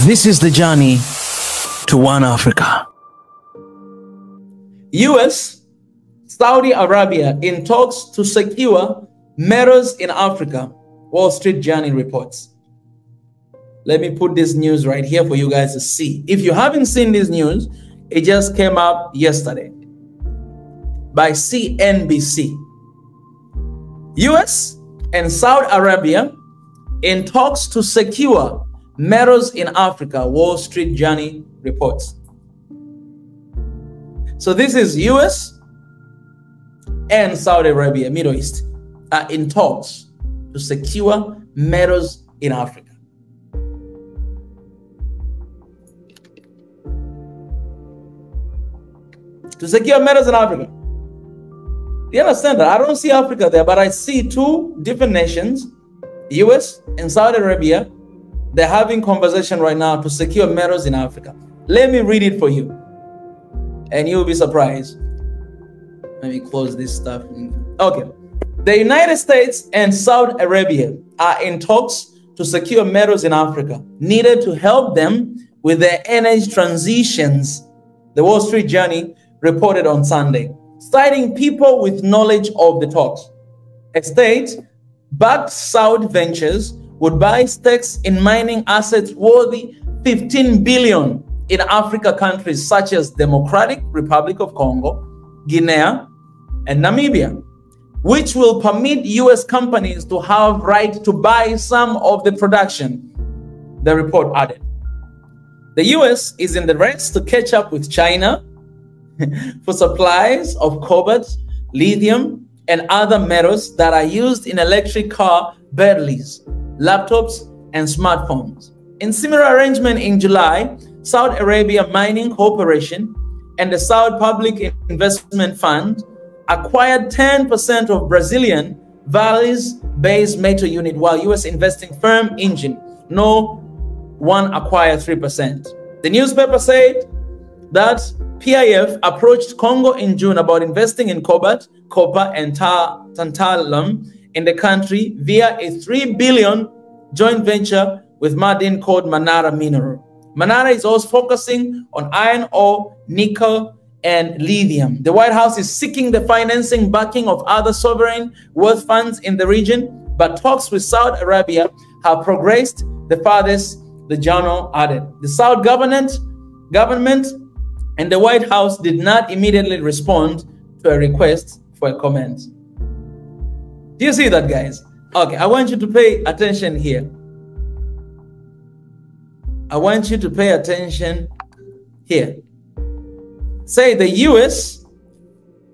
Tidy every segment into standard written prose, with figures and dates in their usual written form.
This is the journey to one Africa. US, Saudi Arabia in talks to secure metals in Africa, Wall Street Journal reports. Let me put this news right here for you guys to see. If you haven't seen this news, it just came up yesterday by CNBC. US and Saudi Arabia in talks to secure metals in Africa, Wall Street Journal reports. So this is US and Saudi Arabia, Middle East, are in talks to secure metals in Africa. To secure metals in Africa. You understand that? I don't see Africa there, but I see two different nations, US and Saudi Arabia. They're having conversation right now to secure metals in Africa. Let me read it for you, and you'll be surprised. Let me close this stuff. Okay. The United States and Saudi Arabia are in talks to secure metals in Africa, needed to help them with their energy transitions, the Wall Street Journal reported on Sunday, citing people with knowledge of the talks. A state-backed Saudi ventures would buy stakes in mining assets worthy $15 billion in Africa countries such as Democratic Republic of Congo, Guinea, and Namibia, which will permit US companies to have right to buy some of the production, the report added. The US is in the race to catch up with China for supplies of cobalt, lithium, and other metals that are used in electric car batteries, laptops, and smartphones. In similar arrangement in July, Saudi Arabia Mining Corporation and the Saudi Public Investment Fund acquired 10% of Brazilian Vale's-based metal unit, while US investing firm Engine No. 1 acquired 3%. The newspaper said that PIF approached Congo in June about investing in cobalt, copper, and tantalum in the country via a $3 billion joint venture with Ma'aden called Manara Mineral. Manara is also focusing on iron ore, nickel, and lithium. The White House is seeking the financing backing of other sovereign wealth funds in the region, but talks with Saudi Arabia have progressed the farthest, the journal added. The Saudi government and the White House did not immediately respond to a request for a comment. Do you see that, guys? Okay, I want you to pay attention here. I want you to pay attention here. Say the US,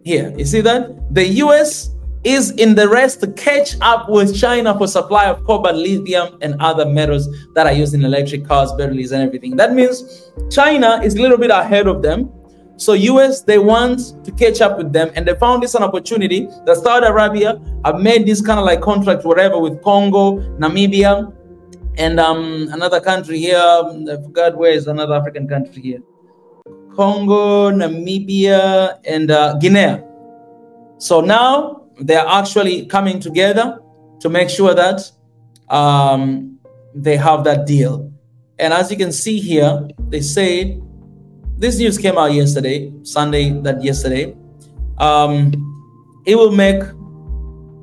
here, you see that? The US is in the race to catch up with China for supply of cobalt, lithium, and other metals that are used in electric cars, batteries, and everything. That means China is a little bit ahead of them. So US, they want to catch up with them, and they found this an opportunity that Saudi Arabia have made this kind of like contract, whatever, with Congo, Namibia, and another country here. I forgot where is another African country here. Congo, Namibia, and Guinea. So now they are actually coming together to make sure that they have that deal. And as you can see here, they say, this news came out yesterday, Sunday, yesterday. It will make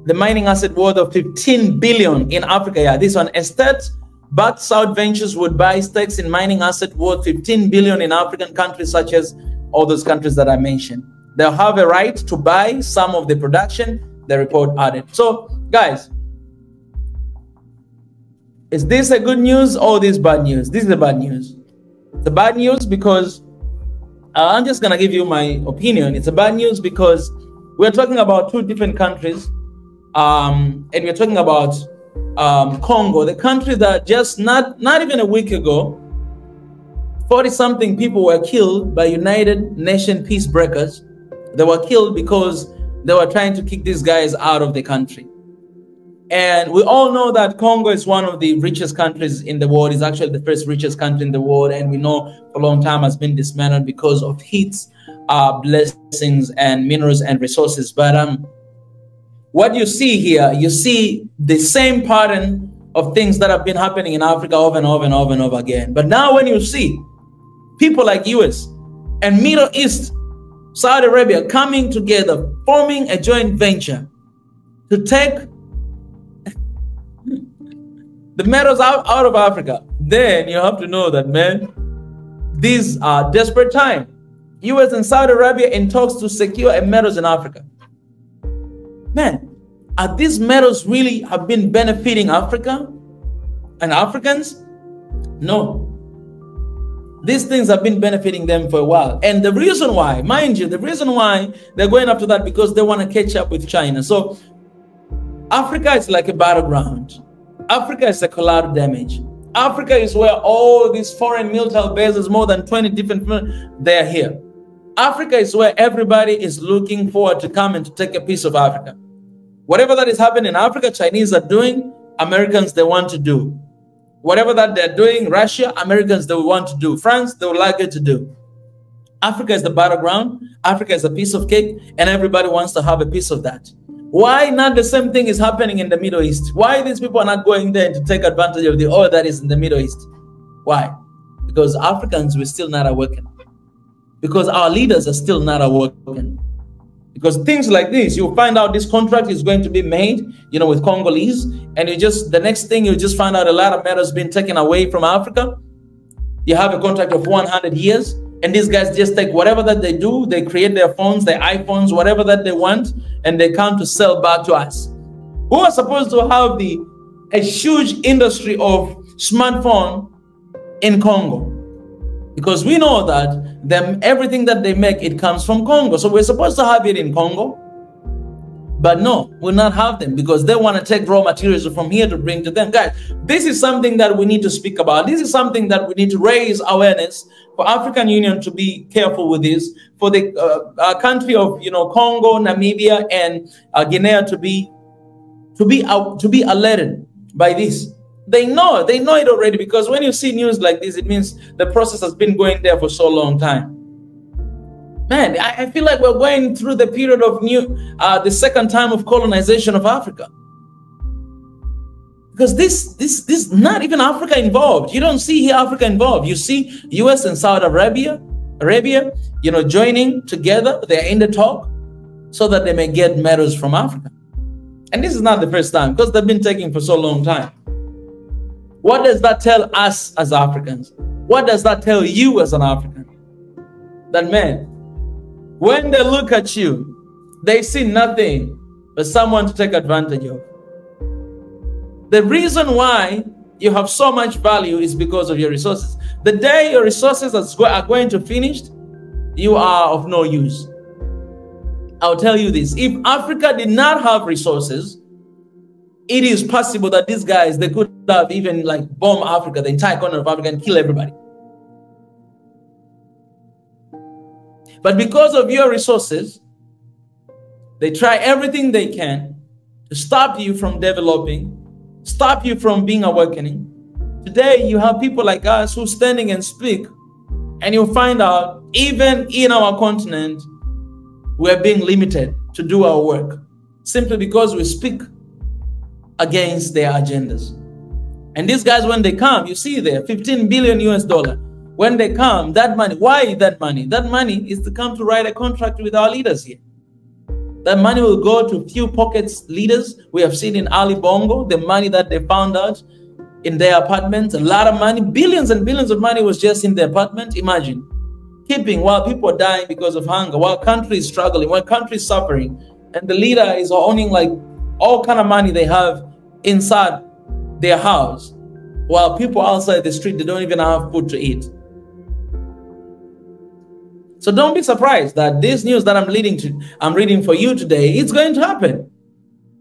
the mining asset worth of $15 billion in Africa. Yeah, this one, estate-backed South Ventures would buy stakes in mining asset worth $15 billion in African countries such as all those countries that I mentioned. They'll have a right to buy some of the production, the report added. So, guys, is this a good news or this bad news? This is the bad news. The bad news because I'm just going to give you my opinion. It's a bad news because we're talking about two different countries. And we're talking about Congo, the country that just not even a week ago, 40-something people were killed by United Nations peacebreakers. They were killed because they were trying to kick these guys out of the country. And we all know that Congo is one of the richest countries in the world. It's actually the first richest country in the world. And we know for a long time has been dismantled because of its blessings and minerals and resources. But what you see here, you see the same pattern of things that have been happening in Africa over and over and over and over again. But now when you see people like US and Middle East, Saudi Arabia coming together, forming a joint venture to take the metals out of Africa, then you have to know that, man, these are desperate times. US and Saudi Arabia in talks to secure metals in Africa. Man, are these metals really have been benefiting Africa and Africans? No. These things have been benefiting them for a while. And the reason why, mind you, the reason why they're going after that, because they want to catch up with China. So Africa is like a battleground. Africa is a collateral damage. Africa is where all these foreign military bases, more than 20 different, they're here. Africa is where everybody is looking forward to come and to take a piece of Africa. Whatever that is happening in Africa, Chinese are doing, Americans, they want to do. Whatever that they're doing, Russia, Americans, they want to do. France, they would like it to do. Africa is the battleground. Africa is a piece of cake, and everybody wants to have a piece of that. Why not the same thing is happening in the Middle East? Why these people are not going there to take advantage of the oil that is in the Middle East? Why? Because Africans were still not awakened. Because our leaders are still not awakened. Because things like this, you'll find out this contract is going to be made, you know, with Congolese, and the next thing you just find out a lot of metals being taken away from Africa. You have a contract of 100 years, and these guys just take whatever that they do, they create their phones, their iPhones, whatever that they want, and they come to sell back to us. Who are supposed to have a huge industry of smartphone in Congo? Because we know that everything that they make, it comes from Congo. So we're supposed to have it in Congo. But no, we'll not have them because they want to take raw materials from here to bring to them. Guys, this is something that we need to speak about. This is something that we need to raise awareness for African Union to be careful with this, for the country of, you know, Congo, Namibia, and Guinea to be alerted by this. They know it already, because when you see news like this, it means the process has been going there for so long time. Man, I feel like we're going through the period of the second time of colonization of Africa. Because this not even Africa involved. You don't see here Africa involved. You see US and Saudi Arabia, you know, joining together. They're in the talk so that they may get metals from Africa. And this is not the first time, because they've been taking for so long time. What does that tell us as Africans? What does that tell you as an African? That, man, when they look at you, they see nothing but someone to take advantage of. The reason why you have so much value is because of your resources. The day your resources are going to finish, you are of no use. I'll tell you this. If Africa did not have resources, it is possible that these guys, they could have even like bomb Africa, the entire corner of Africa, and kill everybody. But because of your resources, they try everything they can to stop you from developing, stop you from being awakening. Today, you have people like us who standing and speak, and you'll find out even in our continent, we're being limited to do our work simply because we speak against their agendas. And these guys, when they come, you see there, 15 billion US dollar. When they come, that money, why that money? That money is to come to write a contract with our leaders here. That money will go to few pockets leaders. We have seen in Ali Bongo, the money that they found out in their apartments, a lot of money, billions and billions of money was just in the apartment. Imagine, keeping while people are dying because of hunger, while country is struggling, while country is suffering, and the leader is owning like all kind of money they have inside their house, while people outside the street, they don't even have food to eat. So don't be surprised that this news that I'm reading for you today, it's going to happen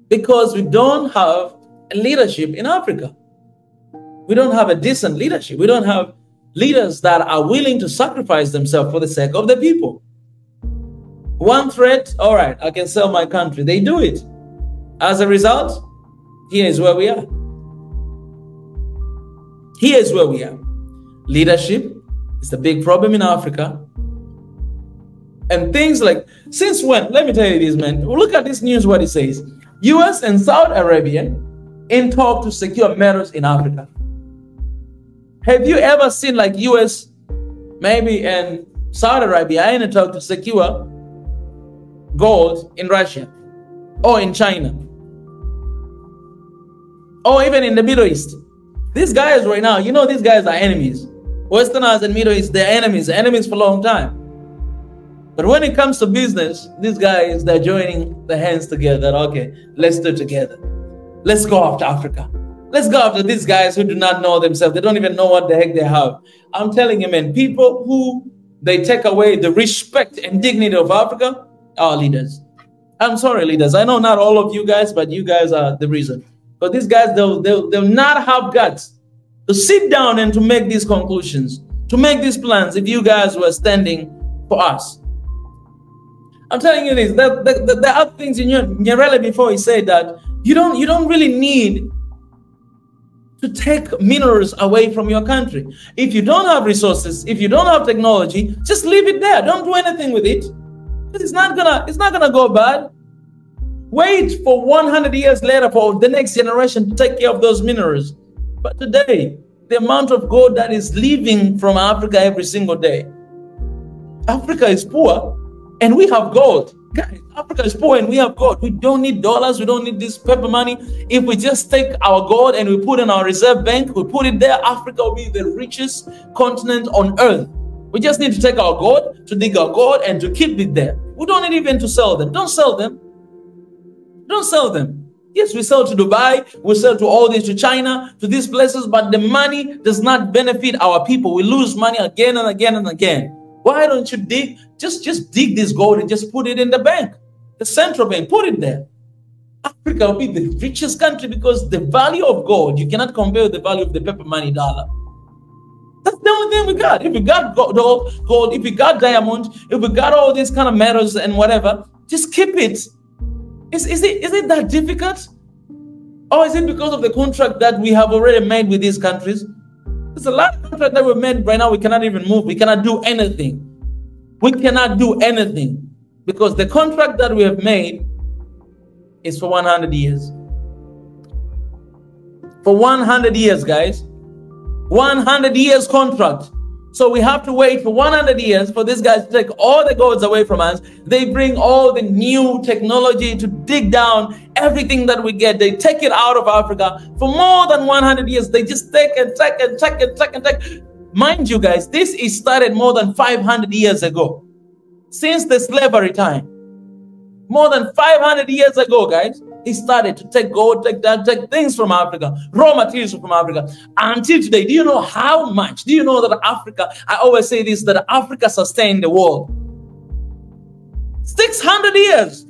because we don't have a leadership in Africa. We don't have a decent leadership. We don't have leaders that are willing to sacrifice themselves for the sake of the people. One threat, all right, I can sell my country. They do it. As a result, here is where we are. Here is where we are. Leadership is the big problem in Africa. And things like, since when? Let me tell you this, man. Look at this news, what it says. US and Saudi Arabia in talk to secure metals in Africa. Have you ever seen like US, maybe and Saudi Arabia in talk to secure gold in Russia or in China or even in the Middle East? These guys right now, you know, these guys are enemies. Westerners and Middle East, they're enemies for a long time. But when it comes to business, these guys, they're joining their hands together. Okay, let's do it together. Let's go after Africa. Let's go after these guys who do not know themselves. They don't even know what the heck they have. I'm telling you, man, people who they take away the respect and dignity of Africa are leaders. I'm sorry, leaders. I know not all of you guys, but you guys are the reason. But these guys, they'll not have guts to sit down and to make these conclusions, to make these plans if you guys were standing for us. I'm telling you this, there are things in Nyerere before he said that you don't really need to take minerals away from your country. If you don't have resources, if you don't have technology, just leave it there. Don't do anything with it. It's not gonna go bad. Wait for 100 years later for the next generation to take care of those minerals. But today, the amount of gold that is leaving from Africa every single day. Africa is poor and we have gold. Guys, Africa is poor and we have gold. We don't need dollars. We don't need this paper money. If we just take our gold and we put in our reserve bank, we put it there, Africa will be the richest continent on earth. We just need to take our gold, to dig our gold and to keep it there. We don't need even to sell them. Don't sell them. Don't sell them. Yes, we sell to Dubai, we sell to all this, to China, to these places, but the money does not benefit our people. We lose money again and again and again. Why don't you dig? Just dig this gold and just put it in the bank, the central bank, put it there. Africa will be the richest country because the value of gold, you cannot compare with the value of the paper money dollar. That's the only thing we got. If we got gold, if we got diamond, if we got all these kind of metals and whatever, just keep it. Is it that difficult? Or is it because of the contract that we have already made with these countries? There's a lot of contracts that we've made right now. We cannot even move. We cannot do anything. We cannot do anything because the contract that we have made is for 100 years. For 100 years, guys. 100 years contract. So we have to wait for 100 years for these guys to take all the golds away from us. They bring all the new technology to dig down everything that we get. They take it out of Africa for more than 100 years. They just take and take and take and take and take. Mind you guys, this is started more than 500 years ago. Since the slavery time. More than 500 years ago, guys. He started to take gold, take things from Africa, raw materials from Africa. Until today, do you know how much? Do you know that Africa, I always say this, that Africa sustained the world? 600 years.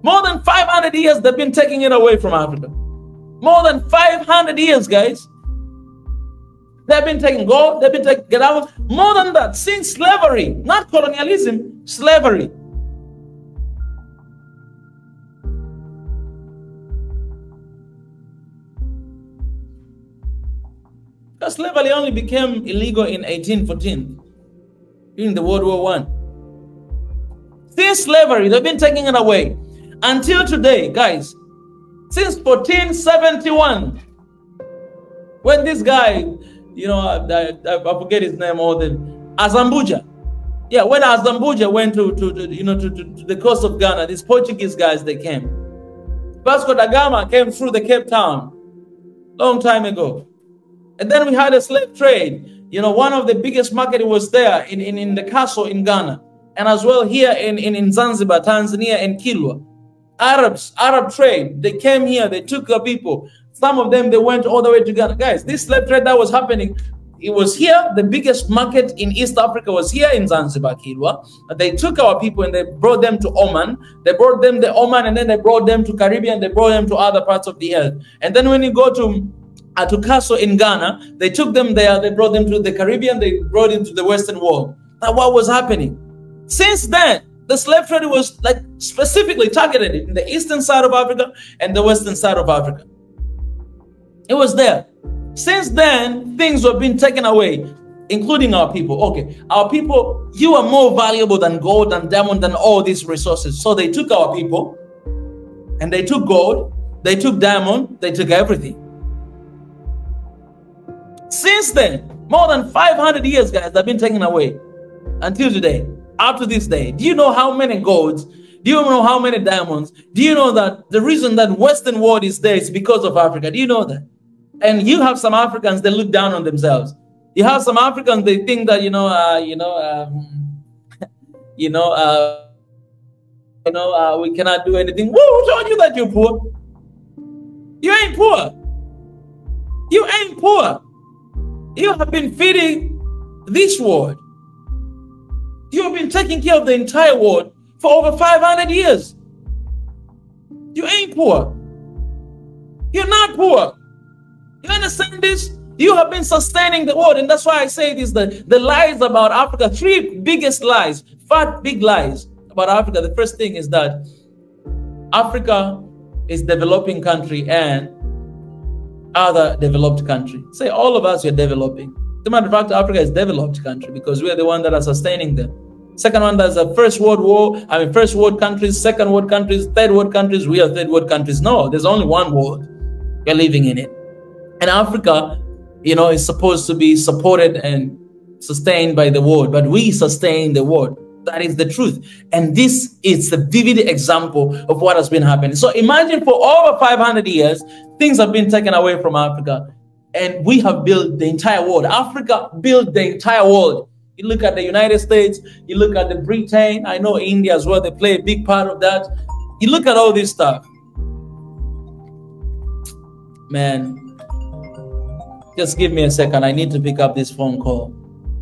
More than 500 years, they've been taking it away from Africa. More than 500 years, guys. They've been taking gold, they've been taking diamond. More than that, since slavery, not colonialism, slavery. Because slavery only became illegal in 1814, during the World War I. Since slavery, they've been taking it away. Until today, guys, since 1471, when this guy, you know, I forget his name, or the Azambuja. Yeah, when Azambuja went to the coast of Ghana, these Portuguese guys, they came. Vasco da Gama came through the Cape Town, long time ago. And then we had a slave trade. You know, one of the biggest market was there in the castle in Ghana. And as well here in Zanzibar, Tanzania, and Kilwa. Arab trade. They came here, they took the people. Some of them, they went all the way to Ghana. Guys, this slave trade that was happening, it was here. The biggest market in East Africa was here in Zanzibar, Kilwa. They took our people and they brought them to Oman. They brought them to Oman, and then they brought them to Caribbean. They brought them to other parts of the earth. And then when you go to Castle in Ghana, they took them there, they brought them to the Caribbean, they brought them to the Western world. Now what was happening? Since then, the slave trade was like specifically targeted in the eastern side of Africa and the western side of Africa. It was there. Since then, things were being taken away, including our people. Okay, our people, you are more valuable than gold and diamond and all these resources. So they took our people and they took gold They took diamond, they took everything. Since then, more than 500 years, guys, have been taken away until today, up to this day. Do you know how many golds? Do you know how many diamonds? Do you know that the reason that Western world is there is because of Africa? Do you know that? And you have some Africans, they look down on themselves. You have some Africans, they think that, we cannot do anything. Who told you that you're poor? You ain't poor. You ain't poor. You have been feeding this world. You have been taking care of the entire world for over 500 years. You ain't poor. You're not poor. You understand this? You have been sustaining the world. And that's why I say this, the lies about Africa, 3 biggest lies, 5 big lies about Africa. The first thing is that Africa is developing country and other developed country. Say all of us are developing. As a matter of fact, Africa is developed country because we are the one that are sustaining them. Second one, there's a first world countries, second world countries, third world countries. We are third world countries. No, there's only one world. We're living in it. And Africa, is supposed to be supported and sustained by the world, but we sustain the world. That is the truth. And this is the vivid example of what has been happening. So imagine for over 500 years, things have been taken away from Africa. And we have built the entire world. Africa built the entire world. You look at the United States, you look at the Britain, I know India as well, they play a big part of that. You look at all this stuff. Man, just give me a second. I need to pick up this phone call.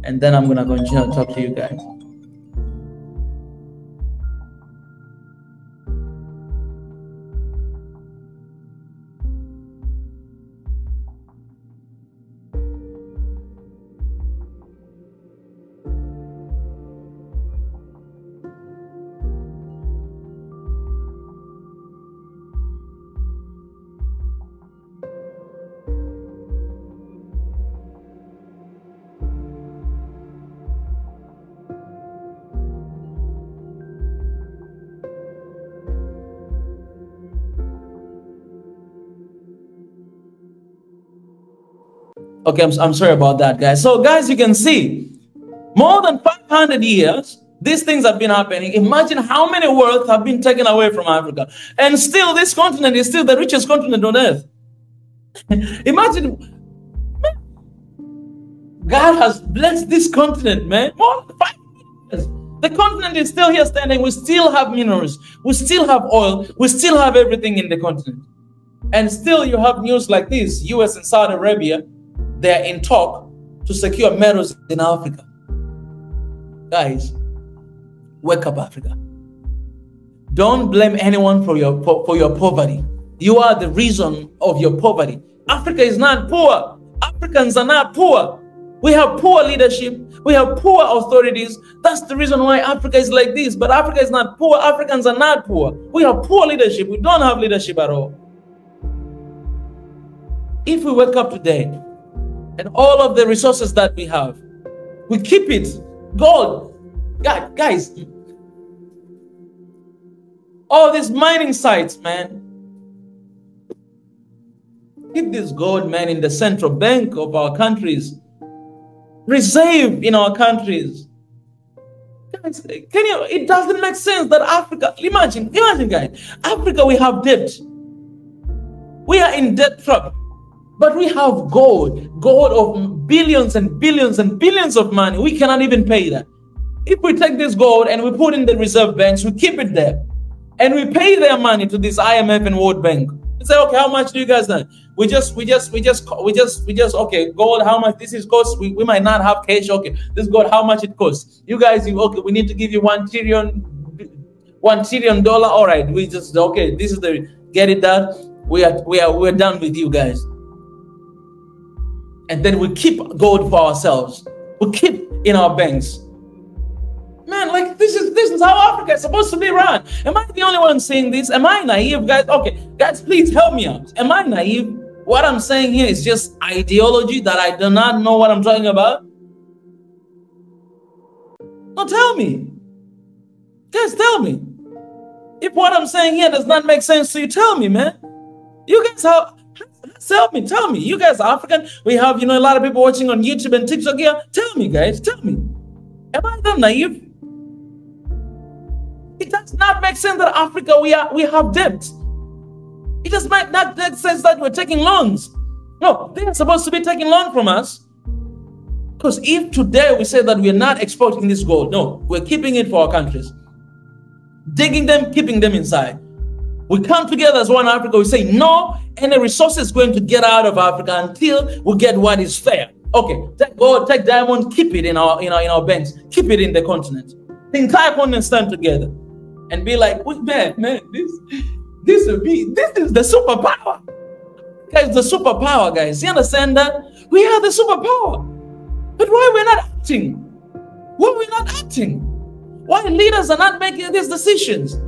And then I'm going to continue to talk to you guys. Okay, I'm sorry about that, guys. So, guys, you can see, more than 500 years, these things have been happening. Imagine how many wealth have been taken away from Africa. And still, this continent is still the richest continent on earth. Imagine, God has blessed this continent, man. More than 500 years. The continent is still here standing. We still have minerals. We still have oil. We still have everything in the continent. And still, you have news like this. US and Saudi Arabia, they're in talk to secure metals in Africa. Guys, wake up, Africa. Don't blame anyone for your poverty. You are the reason of your poverty. Africa is not poor. Africans are not poor. We have poor leadership. We have poor authorities. That's the reason why Africa is like this. But Africa is not poor. Africans are not poor. We have poor leadership. We don't have leadership at all. If we wake up today, and all of the resources that we have, we keep it. Gold. God, guys, all these mining sites, man. Keep this gold, man, in the central bank of our countries. Reserve in our countries. Guys, it doesn't make sense that Africa, imagine, guys, Africa, we have debt. We are in debt trap. But we have gold of billions and billions and billions of money. We cannot even pay that. If we take this gold and we put in the reserve banks, we keep it there, and we pay their money to this IMF and World Bank. We say, okay, how much do you guys need? We just, okay, gold, how much this is cost? We might not have cash. Okay, this gold, how much it costs? You guys, okay, we need to give you $1 trillion. All right, we just, okay, this is the, get it done. We're done with you guys. And then we keep gold for ourselves. We keep in our banks. Man, like this is how Africa is supposed to be run. Am I the only one saying this? Am I naive, guys? Okay, guys, please help me out. Am I naive? What I'm saying here is just ideology that I do not know what I'm talking about. No, tell me. Guys, tell me. If what I'm saying here does not make sense to you, tell me, man. You guys have, tell me. You guys are African. We have, a lot of people watching on YouTube and TikTok here. Tell me, guys, tell me. Am I that naive? It does not make sense that Africa, we have debt. It does not make sense that we're taking loans. No, they are supposed to be taking loan from us. Because if today we say that we're not exporting this gold, no, we're keeping it for our countries. Digging them, keeping them inside. We come together as one Africa, we say no, any resources going to get out of Africa until we get what is fair. Okay, take gold, take diamond, keep it in our banks, keep it in the continent. The entire continent stand together and be like, man, this is the superpower. Guys, the superpower, guys. You understand that? We are the superpower. But why we're not acting? Why we're not acting? Why leaders are not making these decisions?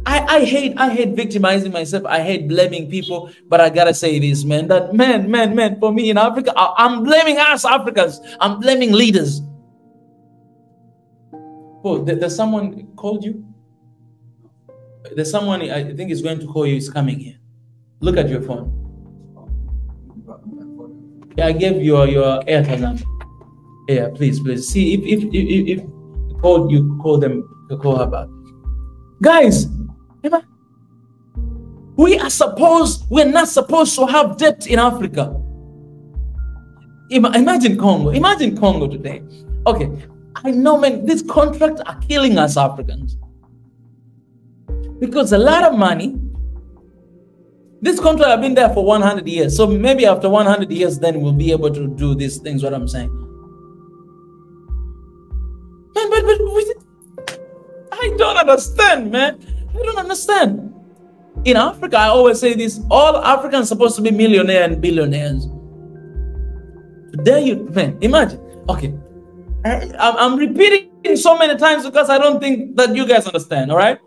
I hate victimizing myself. I hate blaming people. But I gotta say this, man. That man, for me in Africa, I'm blaming us Africans. I'm blaming leaders. Oh, there's someone called you? There's someone I think is going to call you. Is coming here. Look at your phone. Yeah, I gave you your Airtel number. Yeah, please. See if you call them, call her back. Guys, we're not supposed to have debt in Africa. Imagine Congo. Imagine Congo today. Okay, I know, man, these contracts are killing us Africans. Because a lot of money, this contract have been there for 100 years. So maybe after 100 years, then we'll be able to do these things, what I'm saying. Man, but I don't understand, man. I don't understand. In Africa, I always say this, all Africans are supposed to be millionaires and billionaires. Today, man, imagine. Okay, I'm repeating so many times because I don't think that you guys understand, all right?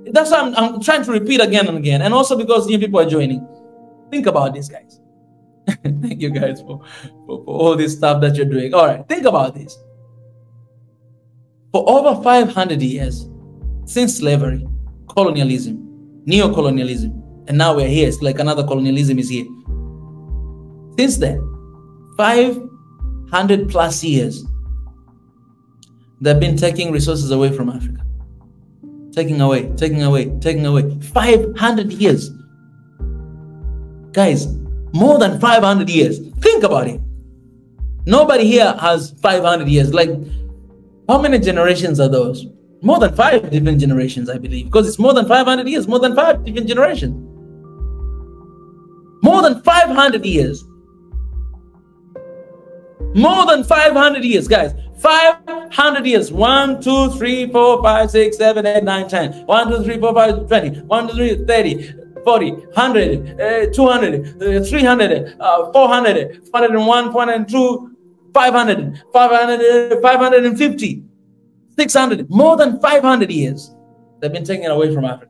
That's why I'm trying to repeat again and again. And also because new people are joining. Think about this, guys. Thank you guys for all this stuff that you're doing. All right, think about this. For over 500 years, since slavery, colonialism, neo-colonialism, and now we're here. It's like another colonialism is here. Since then, 500 plus years, they've been taking resources away from Africa. Taking away. 500 years. Guys, more than 500 years. Think about it. Nobody here has 500 years. Like, how many generations are those? More than 5 different generations, I believe. Because it's more than 500 years. More than 5 different generations. More than 500 years. More than 500 years, guys. 500 years. 1, 2, 3, 4, 5, 6, 7, 8, 9, 10. 1, 2, 3, 4, 5, 20. 1, 2, 3, 30, 40, 100, 200, 300, 400, 401, 402, 500, 550, 600. More than 500 years they've been taken away from Africa.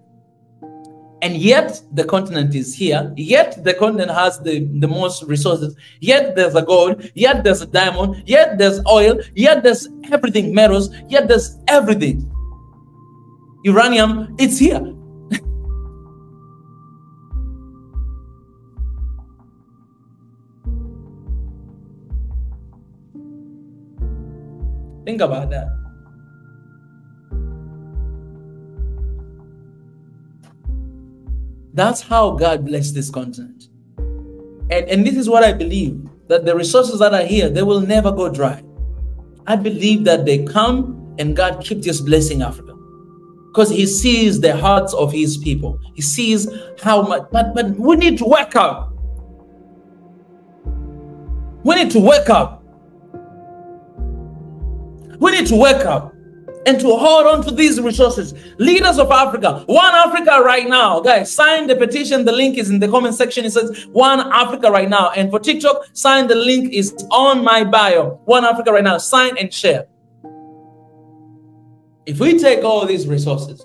And yet the continent is here. Yet the continent has the most resources. Yet there's a gold. Yet there's a diamond. Yet there's oil. Yet there's everything, metals. Yet there's everything. Uranium, it's here. Think about that. That's how God blessed this continent. And this is what I believe, that the resources that are here, they will never go dry. I believe that they come and God keeps just blessing Africa. Because he sees the hearts of his people. He sees how much, but we need to wake up. We need to wake up. We need to wake up and to hold on to these resources. Leaders of Africa, One Africa right now. Guys, sign the petition. The link is in the comment section. It says One Africa right now. And for TikTok, sign the link is on my bio. One Africa right now. Sign and share. If we take all these resources,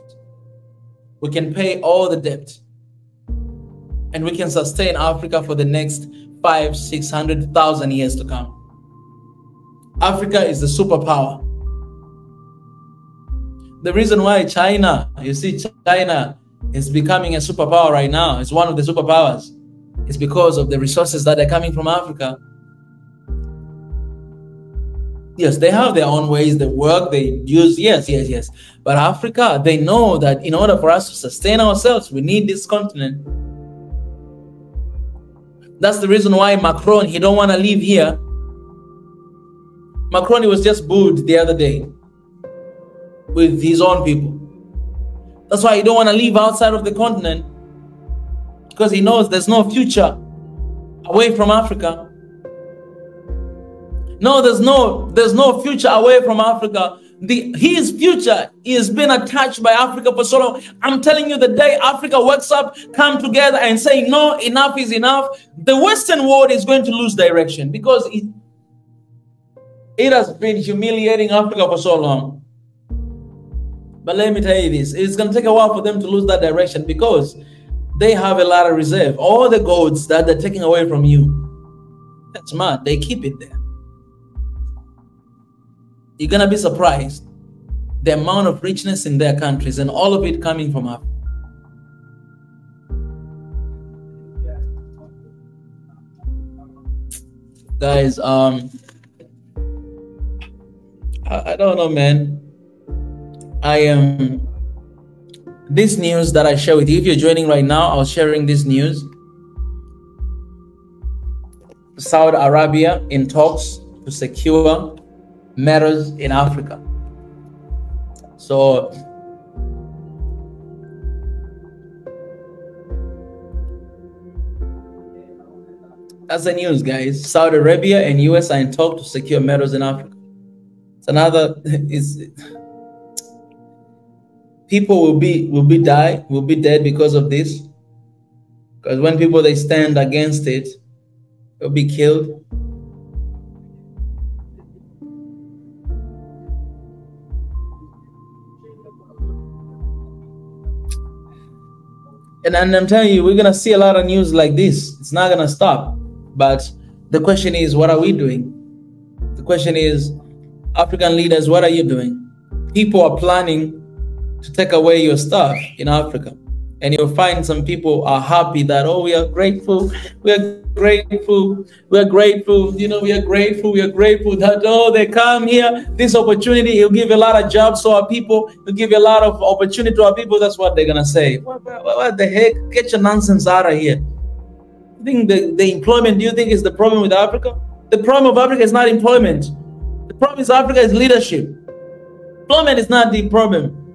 we can pay all the debt. And we can sustain Africa for the next 500,000–600,000 years to come. Africa is the superpower. The reason why China, you see China, is becoming a superpower right now. It's one of the superpowers. It's because of the resources that are coming from Africa. Yes, they have their own ways, they work, they use, yes. But Africa, they know that in order for us to sustain ourselves, we need this continent. That's the reason why Macron, he don't want to live here. Macron, he was just booed the other day with his own people. That's why he don't want to live outside of the continent, because he knows there's no future away from Africa. No, there's no future away from Africa. His future is being attached by Africa for so long. I'm telling you, the day Africa wakes up, come together and say, no, enough is enough, the Western world is going to lose direction, because it has been humiliating Africa for so long. But let me tell you this, it's going to take a while for them to lose that direction, because they have a lot of reserve. All the gold that they're taking away from you, that's mad. They keep it there. You're going to be surprised the amount of richness in their countries, and all of it coming from Africa. Guys, I don't know, man. This news that I share with you, if you're joining right now, I was sharing this news. Saudi Arabia in talks to secure matters in Africa. So that's the news, guys. Saudi Arabia and US are in talk to secure matters in Africa. It's another people will be dead because of this. Because when people they stand against it, they'll be killed. And I'm telling you, we're going to see a lot of news like this. It's not going to stop. But the question is, what are we doing? The question is, African leaders, what are you doing? People are planning to take away your stuff in Africa. And you'll find some people are happy that, oh, we are grateful. We are grateful. We are grateful. You know, we are grateful. We are grateful that, oh, they come here. This opportunity, it'll give a lot of jobs to our people. It'll give a lot of opportunity to our people. That's what they're going to say. What the heck? Get your nonsense out of here. You think the employment, do you think is the problem with Africa? The problem of Africa is not employment. The problem is Africa is leadership. Employment is not the problem.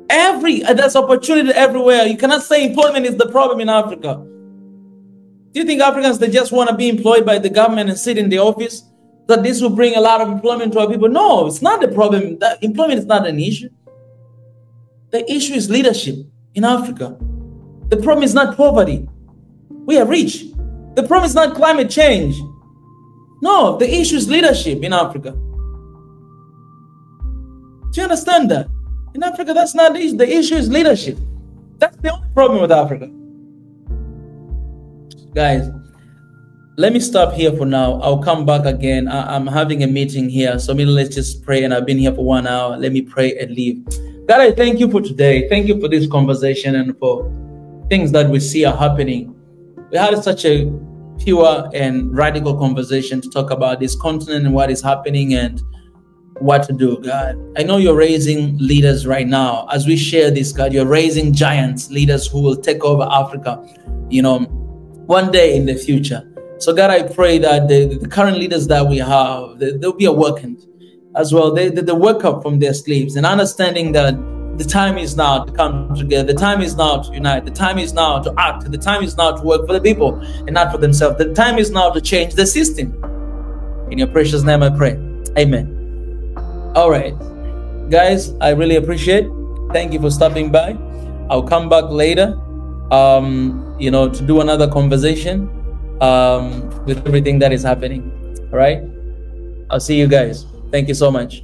There's opportunity everywhere. You cannot say employment is the problem in Africa. Do you think Africans, they just want to be employed by the government and sit in the office? That this will bring a lot of employment to our people? No, it's not the problem. That employment is not an issue. The issue is leadership in Africa. The problem is not poverty. We are rich. The problem is not climate change. No, the issue is leadership in Africa. Do you understand that? In Africa, that's not the issue. The issue is leadership. That's the only problem with Africa. Guys, let me stop here for now. I'll come back again. I'm having a meeting here. So let's just pray. And I've been here for 1 hour. Let me pray and leave. God, I thank you for today. Thank you for this conversation and for things that we see are happening. We had such a pure and radical conversation to talk about this continent and what is happening and what to do, God. I know you're raising leaders right now. As we share this, God, you're raising giants, leaders who will take over Africa, you know, one day in the future. So God, I pray that the current leaders that we have, they'll be awakened as well. They wake up from their sleeps and understanding that the time is now to come together. The time is now to unite. The time is now to act. The time is now to work for the people and not for themselves. The time is now to change the system. In your precious name I pray. Amen. All right, guys, I really appreciate it. Thank you for stopping by. I'll come back later, you know, to do another conversation with everything that is happening. All right, I'll see you guys. Thank you so much.